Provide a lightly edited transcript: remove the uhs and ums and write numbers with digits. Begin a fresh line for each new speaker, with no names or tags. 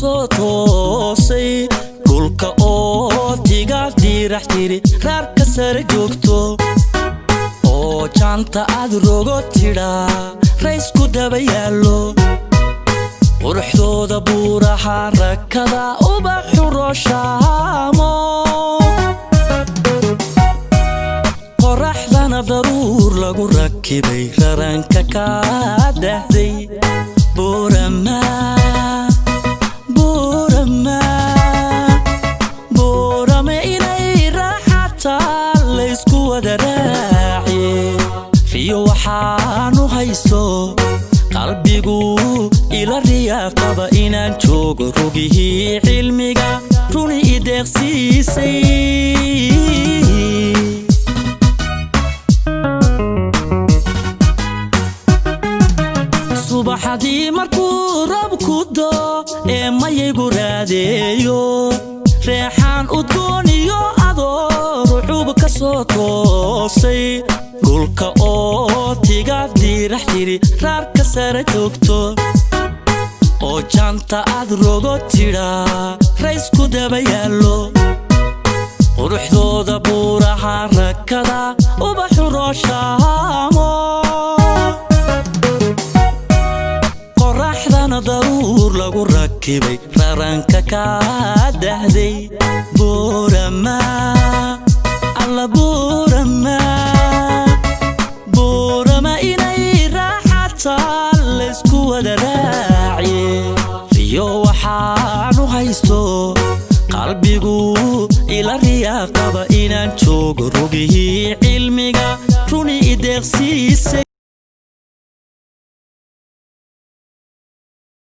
kasoo toosay dhulka oo tigaal dirax tiri raarka sare joogto oo janta aad rogo tira raysku daba yaalo quruxdooda buuraha rakada ubaxu rooshaamo qoraxdana daruur lagu rakibay raranka ka dahday بورما إلي راحتا ليسكو ودراعي فيو وحانو هايسو قلبيقو إلى الرياقة إنان جوغ روغيه علميقا روني إيديق سيسي subaxdii markuu roobku doo ma igu raadeeyo reexaan udgooniyo adoo rucub ka soo toosay dhulka oo tigaal dirax tiri raarka sare joogto oo janta aad rogo tira raysku daba yaalo quruxdooda buuraha rakada ubaxu rooshaamo daruur lagu rakibay raranka ka dahday بورما alla بورما إني راحتا ليسكو ودراعي فيو وحانو هايستو قلبيقو إلى الرياقة إنان جوغ روغيه علميقا روني إيديق سيسي